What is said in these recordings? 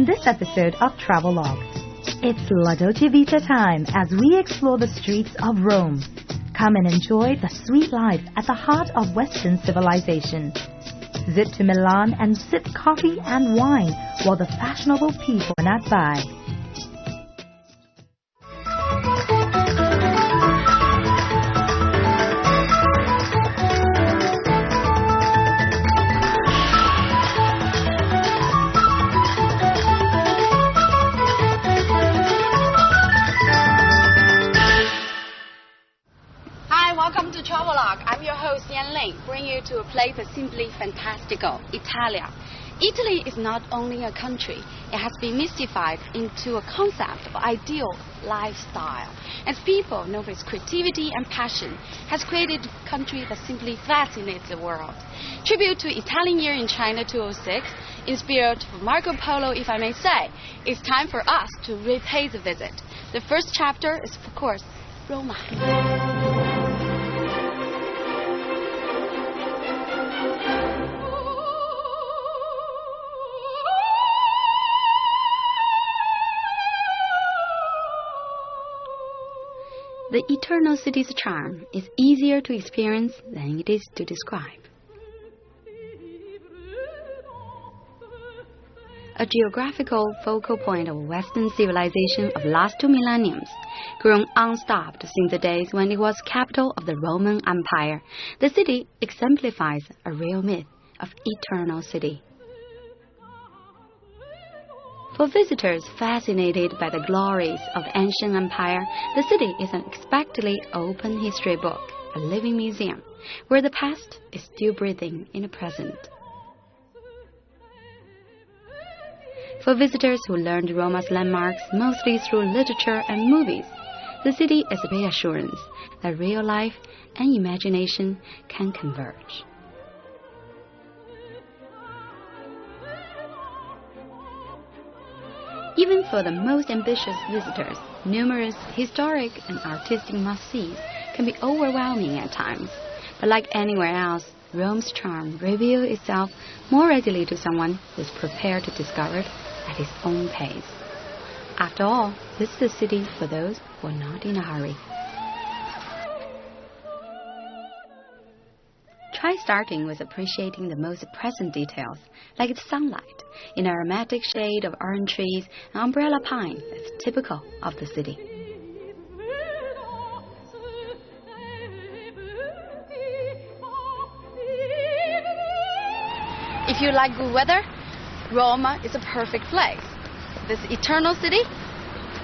in this episode of Travelogue. It's La Dolce Vita time as we explore the streets of Rome. Come and enjoy the sweet life at the heart of Western civilization. Zip to Milan and sip coffee and wine while the fashionable people are not by. Welcome to Travelogue. I'm your host, Yan Ling, bringing you to a place that's simply fantastical, Italia. Italy is not only a country, it has been mystified into a concept of ideal lifestyle. As people know its creativity and passion, has created a country that simply fascinates the world. Tribute to Italian Year in China 2006, in spirit of Marco Polo, if I may say, it's time for us to repay the visit. The first chapter is, of course, Roma. The eternal city's charm is easier to experience than it is to describe. A geographical focal point of Western civilization of last 2 millenniums, grown unstopped since the days when it was capital of the Roman Empire, the city exemplifies a real myth of eternal city. For visitors fascinated by the glories of ancient empire, the city is an unexpectedly open history book, a living museum, where the past is still breathing in the present. For visitors who learned Roma's landmarks mostly through literature and movies, the city is a reassurance that real life and imagination can converge. Even for the most ambitious visitors, numerous historic and artistic must-sees can be overwhelming at times. But like anywhere else, Rome's charm reveals itself more readily to someone who is prepared to discover it at his own pace. After all, this is a city for those who are not in a hurry. Try starting with appreciating the most present details, like its sunlight, in an aromatic shade of orange trees and umbrella pine that's typical of the city. If you like good weather, Roma is a perfect place. This eternal city,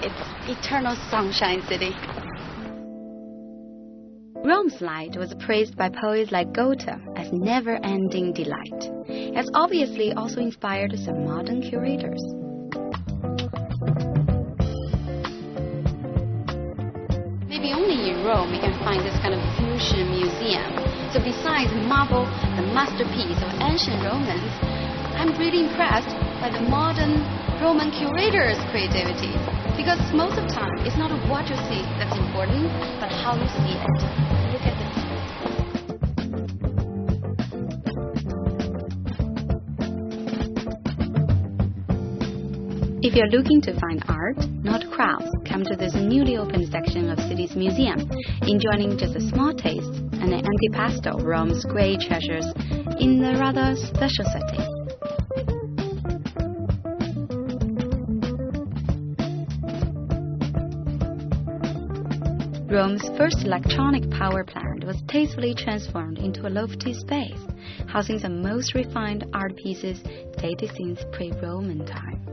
it's eternal sunshine city. Rome's light was praised by poets like Goethe as never-ending delight. It has obviously also inspired some modern curators. Maybe only in Rome we can find this kind of fusion museum. So besides marvel, the masterpiece of ancient Romans, I'm really impressed by the modern Roman curators' creativity. Because most of the time, it's not what you see that's important, but how you see it. Look at this. If you're looking to find art, not crowds, come to this newly opened section of City's museum, enjoying just a small taste and an antipasto of Rome's great treasures in a rather special setting. Rome's first electronic power plant was tastefully transformed into a lofty space, housing some most refined art pieces dated since pre-Roman time.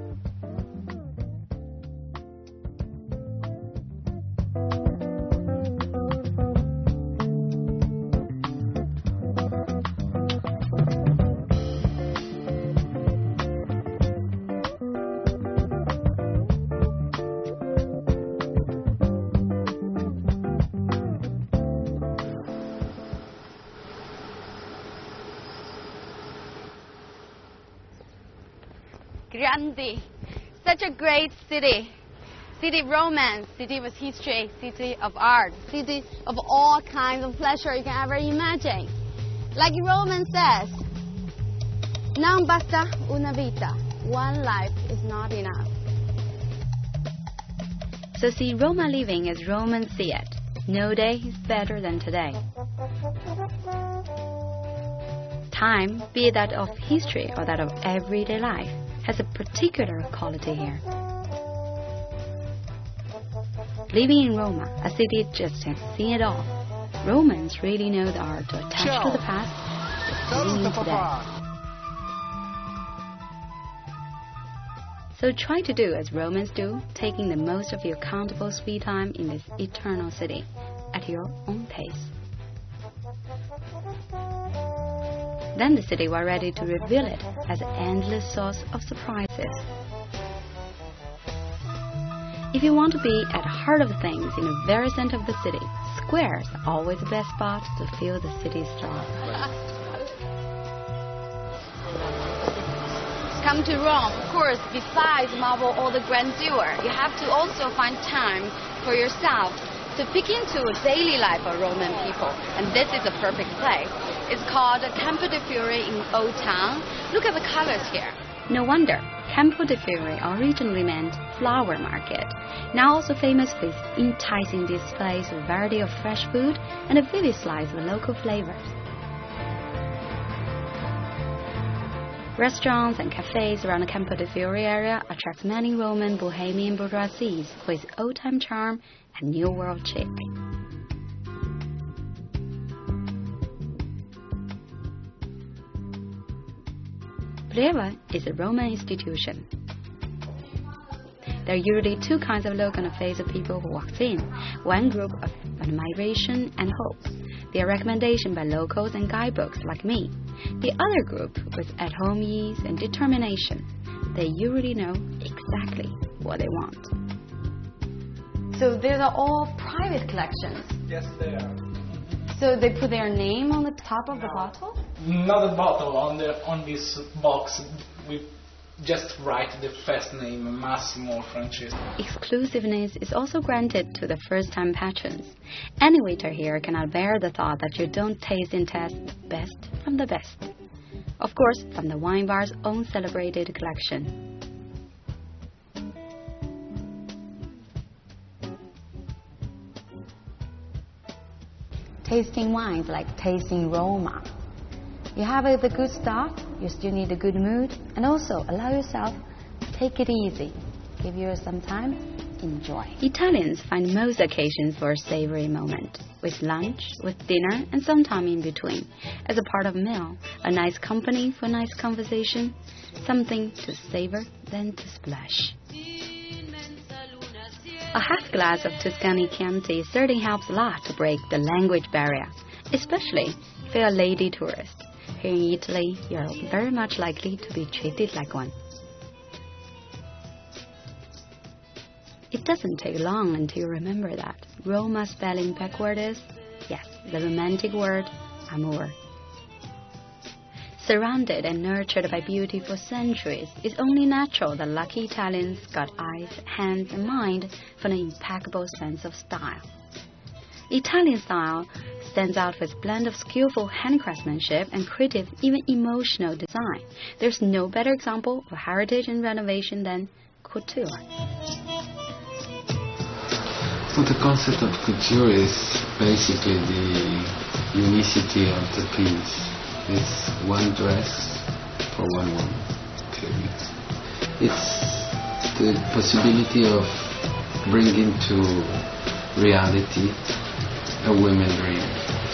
Grande, such a great city. City of romance, city with history, city of art, city of all kinds of pleasure you can ever imagine. Like Roman says, non basta una vita, one life is not enough. So see Roma living as Romans see it. No day is better than today. Time, be it that of history or that of everyday life, has a particular quality here. Living in Roma, a city just has seen it all, Romans really know the art to attach to the past and living in today. So try to do as Romans do, taking the most of your countable sweet time in this eternal city, at your own pace. Then the city will ready to reveal it as an endless source of surprises. If you want to be at the heart of things in the very center of the city, squares are always the best spot to feel the city's charm. Come to Rome, of course, besides marvel all the grandeur, you have to also find time for yourself to peek into daily life of Roman people. And this is a perfect place. It's called Campo de Fiori in Old Town. Look at the colors here. No wonder. Campo de Fiori originally meant flower market, now also famous for its enticing displays of a variety of fresh food and a vivid slice of local flavors. Restaurants and cafes around the Campo de Fiori area attract many Roman bohemian bourgeoisies for its old-time charm and New World chic. Brera is a Roman institution. There are usually two kinds of look on the face of people who walks in. One group of admiration and hope. They are recommendation by locals and guidebooks like me. The other group with at-home ease and determination. They usually know exactly what they want. So these are all private collections? Yes, they are. So they put their name on the top of the bottle? Not the bottle. On this box, we just write the first name, Massimo Francesco. Exclusiveness is also granted to the first-time patrons. Any waiter here cannot bear the thought that you don't taste and test the best from the best. Of course, from the wine bar's own celebrated collection. Tasting wines like tasting Roma. You have the good start, you still need a good mood, and also allow yourself to take it easy. Give yourself some time, enjoy. Italians find most occasions for a savory moment, with lunch, with dinner, and some time in between, as a part of a meal, a nice company for nice conversation, something to savor than to splash. A half glass of Tuscany Chianti certainly helps a lot to break the language barrier, especially if you're a lady tourist. Here in Italy, you're very much likely to be treated like one. It doesn't take long until you remember that Roma spelling backward is, yes, the romantic word, amor. Surrounded and nurtured by beauty for centuries, it's only natural that lucky Italians got eyes, hands, and mind for an impeccable sense of style. Italian style stands out with a blend of skillful handcraftsmanship and creative, even emotional design. There's no better example of heritage and renovation than couture. So the concept of couture is basically the unicity of the piece. It's one dress for one woman. Okay. It's the possibility of bringing to reality a women dream.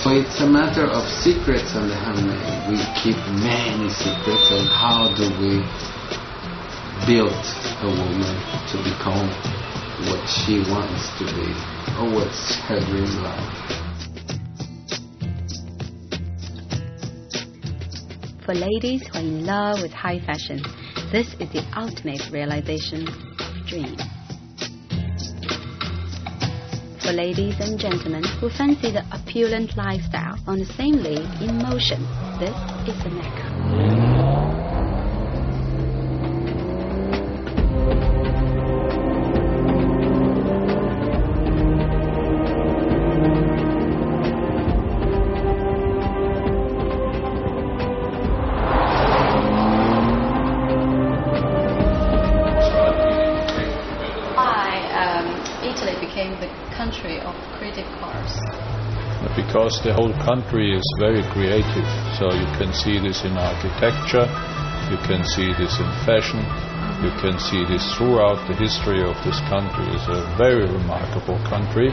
So it's a matter of secrets on the handmade. We keep many secrets on how do we build a woman to become what she wants to be, or what's her dream life. For ladies who are in love with high fashion, this is the ultimate realization of dreams. For ladies and gentlemen who fancy the opulent lifestyle on the same league in motion, this is the Mecca. became the country of creative cars? Because the whole country is very creative. So you can see this in architecture, you can see this in fashion, you can see this throughout the history of this country. It's a very remarkable country.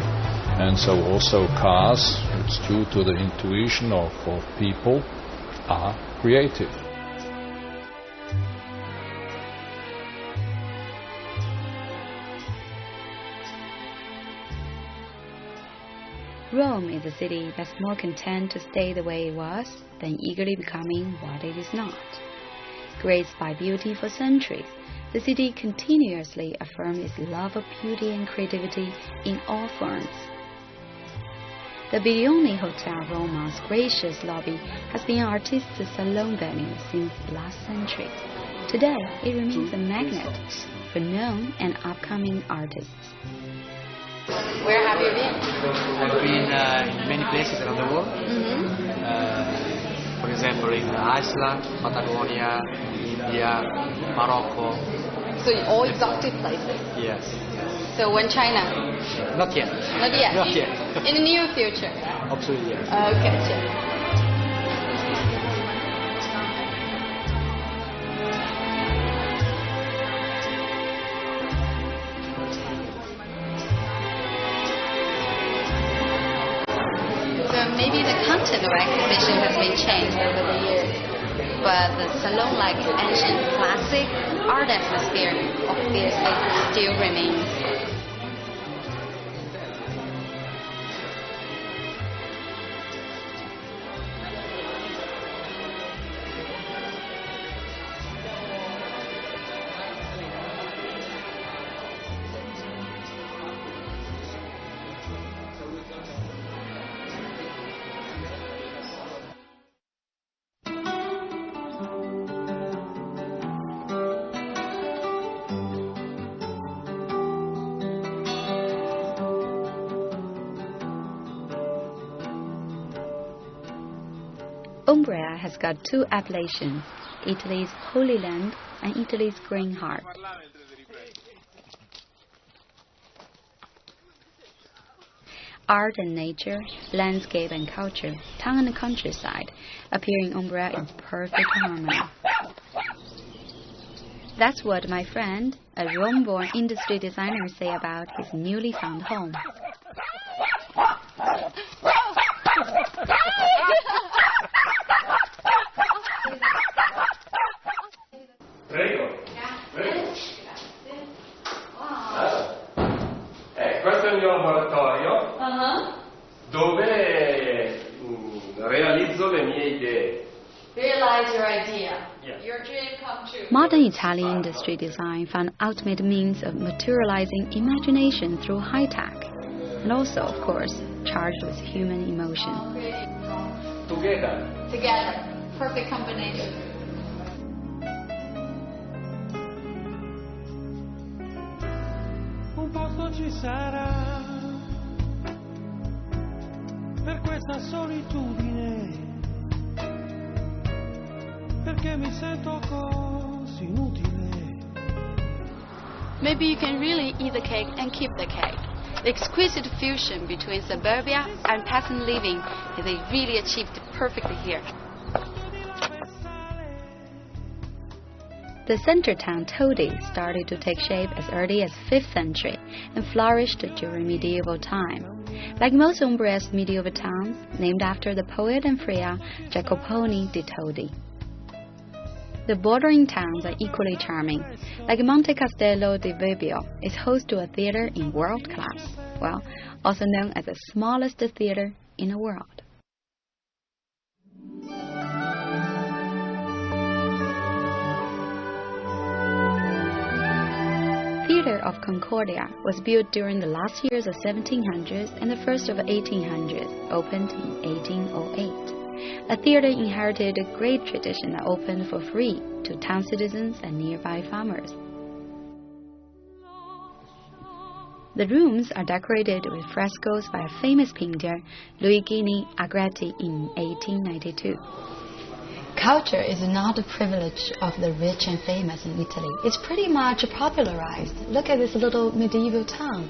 And so also cars, it's due to the intuition of people, are creative. Rome is a city that's more content to stay the way it was than eagerly becoming what it is not. Graced by beauty for centuries, the city continuously affirms its love of beauty and creativity in all forms. The Biglione Hotel Roma's gracious lobby has been an artist's salon venue since last century. Today, it remains a magnet for known and upcoming artists. Where have you been? I've been in many places around the world. For example, in Iceland, Patagonia, India, Morocco. So all exotic places? Yes. So when China? Not yet. Not yet? Not yet. In the near future? Absolutely, yes. Okay, sure. Maybe the content of exhibition has been changed over the years, but the salon-like ancient classic art atmosphere obviously still remains. Umbria has got two appellations, Italy's Holy Land and Italy's Green Heart. Art and nature, landscape and culture, town and countryside appear in Umbria in perfect harmony. That's what my friend, a Rome-born industry designer, say about his newly found home. Questo è il mio laboratorio dove realizzo le mie idee. Realize your idea. Yes. Your dream come true. Modern Italian industry design found ultimate means of materializing imagination through high tech, and also, of course, charged with human emotion. Together. Perfect combination. Un posto ci sarà per questa solitudine, perché mi sento così inutile. Maybe you can really eat the cake and keep the cake. The exquisite fusion between suburbia and peasant living is really achieved perfectly here. The center town Todi started to take shape as early as 5th century and flourished during medieval time. Like most Umbria's medieval towns, named after the poet and friar Jacopone di Todi. The bordering towns are equally charming. Like Monte Castello di Vebbio is host to a theater in world class, well, also known as the smallest theater in the world. Theater of Concordia was built during the last years of 1700s and the first of 1800s, opened in 1808. A theater inherited a great tradition that opened for free to town citizens and nearby farmers. The rooms are decorated with frescoes by a famous painter, Luigi Agretti, in 1892. Culture is not a privilege of the rich and famous in Italy. It's pretty much popularized. Look at this little medieval town.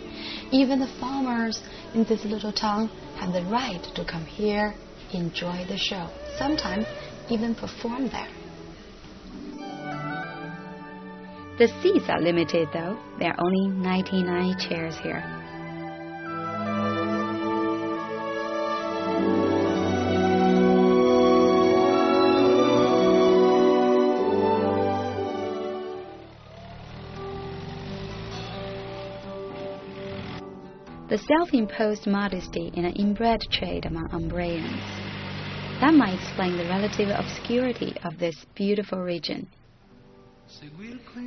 Even the farmers in this little town have the right to come here, enjoy the show, sometimes even perform there. The seats are limited though. There are only 99 chairs here. The self-imposed modesty in an inbred trade among Umbrians. That might explain the relative obscurity of this beautiful region.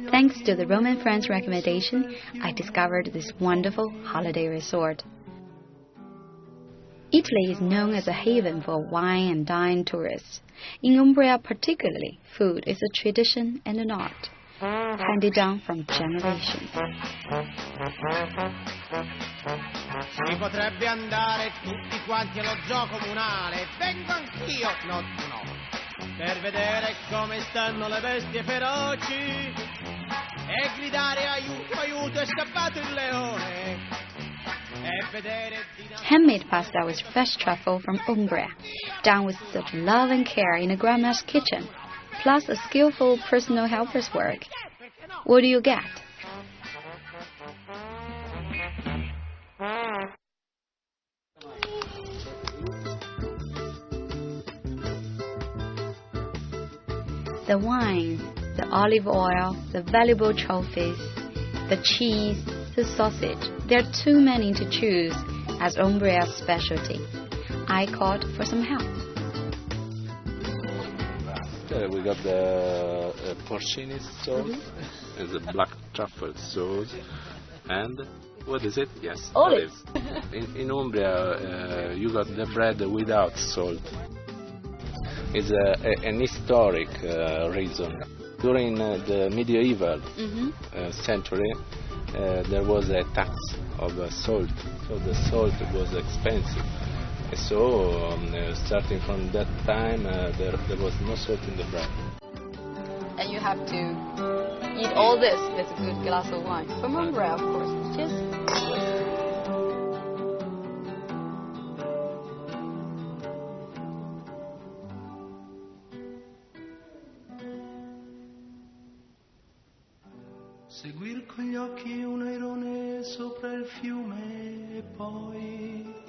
Thanks to the Roman friend's recommendation, I discovered this wonderful holiday resort. Italy is known as a haven for wine and dine tourists. In Umbria particularly, food is a tradition and an art, handed down from generations. Si potrebbe andare tutti quanti allo zoo comunale, vengo anch'io, no tu no, per vedere come stanno le bestie feroci e gridare aiuto, aiuto, è scappato il leone e vedere... Handmade pasta with fresh truffle from Umbria, done with such love and care in a grandma's kitchen, plus a skillful personal helper's work. What do you get? The wine, the olive oil, the valuable trophies, the cheese, the sausage. There are too many to choose as Umbria's specialty. I called for some help. We got the porcini sauce, the black truffle sauce, and what is it? Yes, olives. In Umbria, you got the bread without salt. It's an historic reason. During the medieval century, there was a tax of salt, so the salt was expensive. So, starting from that time, there was no salt in the bread. And you have to eat all this with a good glass of wine. From Umbria, of course. Cheers. Seguir con gli occhi un airone sopra il fiume e poi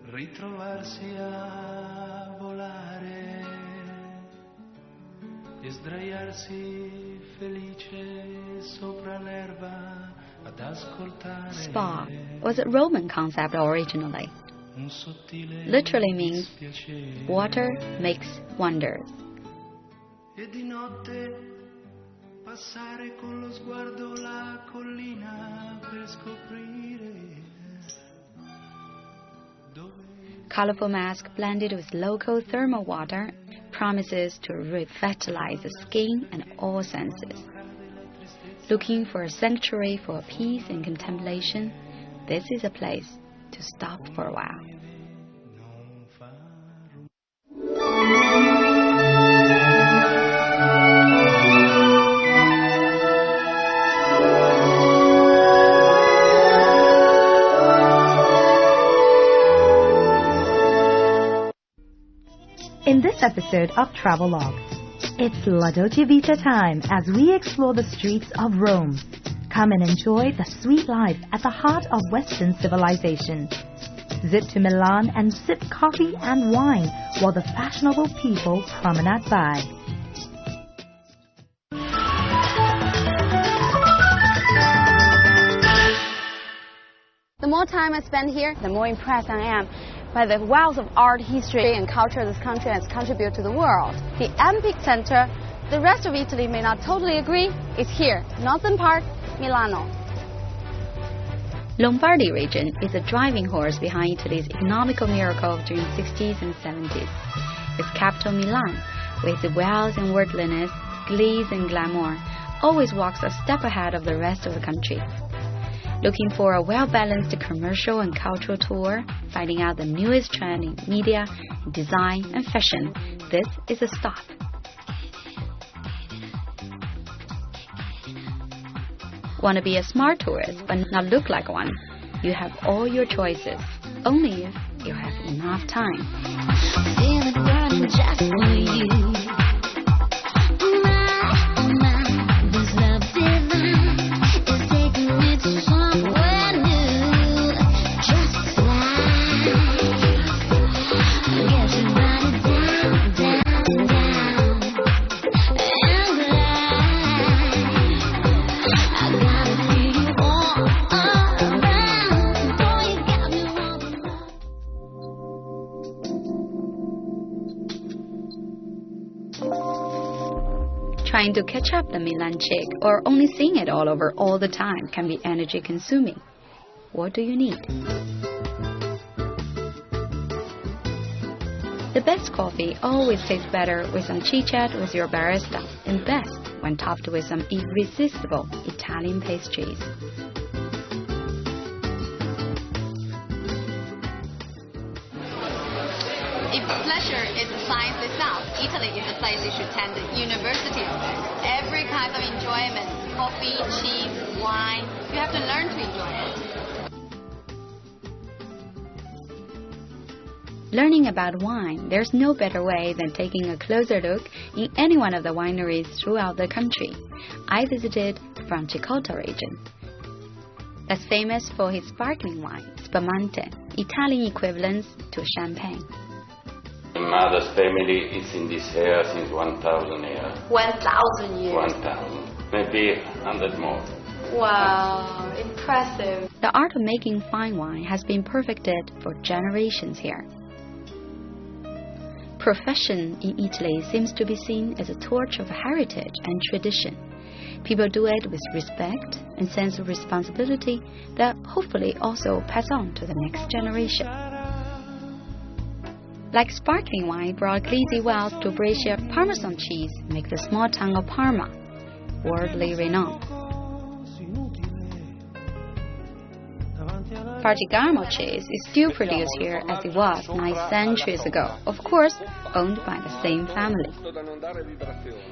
ritrovarsi a volare e sdraiarsi felice sopra l'erba ad ascoltare. Spa was a Roman concept originally. Literally means water makes wonders. E di notte passare con lo sguardo la collina per scoprire dove. Colorful mask blended with local thermal water promises to revitalize the skin and all senses. Looking for a sanctuary for peace and contemplation, this is a place to stop for a while. In this episode of Travelogue, it's La Dolce Vita time as we explore the streets of Rome. Come and enjoy the sweet life at the heart of Western civilization. Zip to Milan and sip coffee and wine while the fashionable people promenade by. The more time I spend here, the more impressed I am by the wealth of art, history, and culture this country has contributed to the world. The epicenter, the rest of Italy may not totally agree, is here, northern part, Milano. Lombardy region is the driving horse behind Italy's economical miracle during the 60s and 70s. Its capital Milan, with its wealth and worldliness, glitz and glamour, always walks a step ahead of the rest of the country. Looking for a well-balanced commercial and cultural tour, finding out the newest trend in media, design, and fashion, this is a stop. Want to be a smart tourist but not look like one? You have all your choices, only if you have enough time. Feel it burning just for you. Trying to catch up the Milan chick or only seeing it all over all the time can be energy consuming. What do you need? The best coffee always tastes better with some chit-chat with your barista, and best when topped with some irresistible Italian pastries. If pleasure is science itself, Italy is a place you should attend the university of it. Every kind of enjoyment, coffee, cheese, wine, you have to learn to enjoy it. Learning about wine, there's no better way than taking a closer look in any one of the wineries throughout the country. I visited the Franciacorta region. That's famous for his sparkling wine, spumante, Italian equivalents to champagne. My mother's family is in this area since 1,000 years. 1,000 years? 1,000. Maybe 100 more. Wow, impressive. The art of making fine wine has been perfected for generations here. Profession in Italy seems to be seen as a torch of heritage and tradition. People do it with respect and sense of responsibility that hopefully also pass on to the next generation. Like sparkling wine brought Glizzy Wells to Brescia, Parmesan cheese makes the small town of Parma worldly renowned. Partigiano cheese is still produced here as it was 9 centuries ago, of course owned by the same family.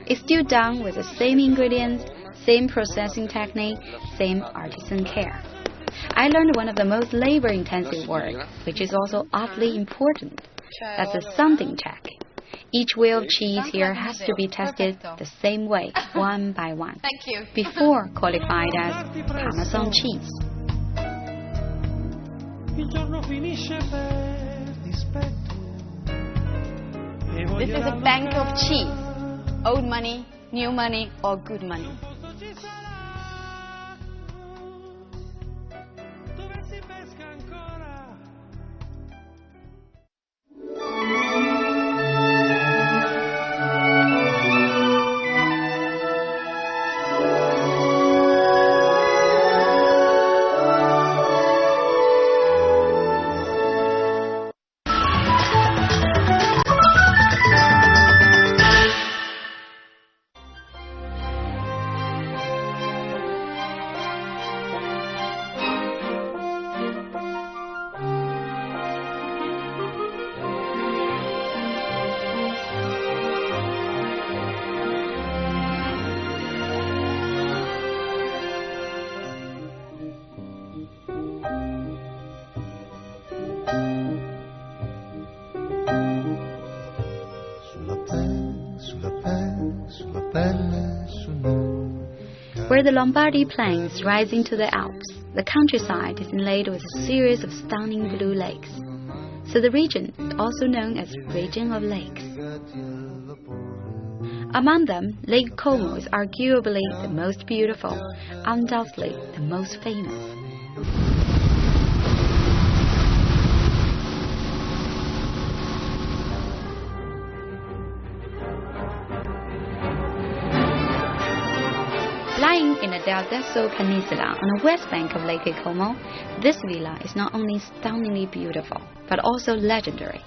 It's still done with the same ingredients, same processing technique, same artisan care. I learned one of the most labor-intensive work, which is also oddly important. That's a sounding check. Each wheel of cheese here has to be tested the same way, one by one, before qualified as Parmesan cheese. This is a bank of cheese. Old money, new money, or good money. Where the Lombardy plains rise into the Alps, the countryside is inlaid with a series of stunning blue lakes. So the region is also known as Region of Lakes. Among them, Lake Como is arguably the most beautiful, undoubtedly the most famous. Lying in the Del Desso Peninsula on the west bank of Lake Como, this villa is not only stunningly beautiful, but also legendary.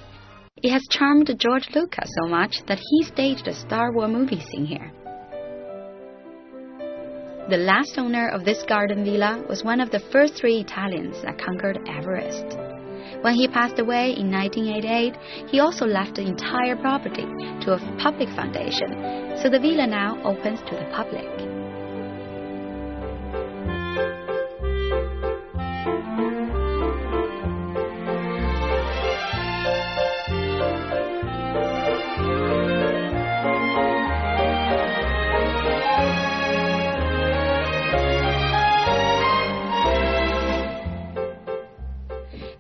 It has charmed George Lucas so much that he staged a Star Wars movie scene here. The last owner of this garden villa was one of the first 3 Italians that conquered Everest. When he passed away in 1988, he also left the entire property to a public foundation, so the villa now opens to the public.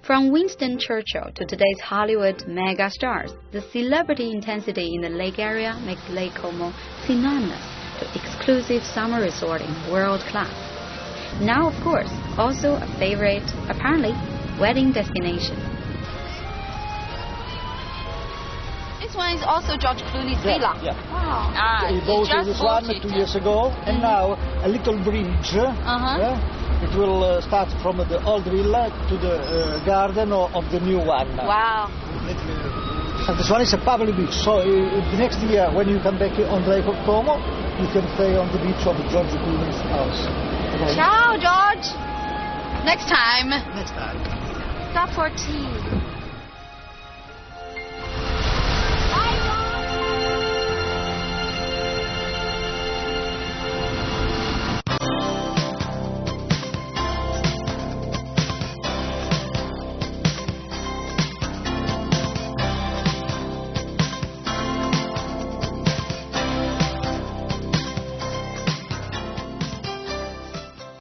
From Winston Churchill to today's Hollywood mega stars, the celebrity intensity in the lake area makes Lake Como synonymous to exclusive summer resorting world class. Now, of course, also a favorite, apparently, wedding destination. This one is also George Clooney's villa. Yeah. Wow. He bought this one 2 years ago, and now a little bridge. It will start from the old villa to the garden of the new one. Wow. And this one is a public beach, so the next year when you come back on Lake of Como, you can stay on the beach of George Clooney's house. Okay. Ciao, George. Next time. Next time. Stop for tea.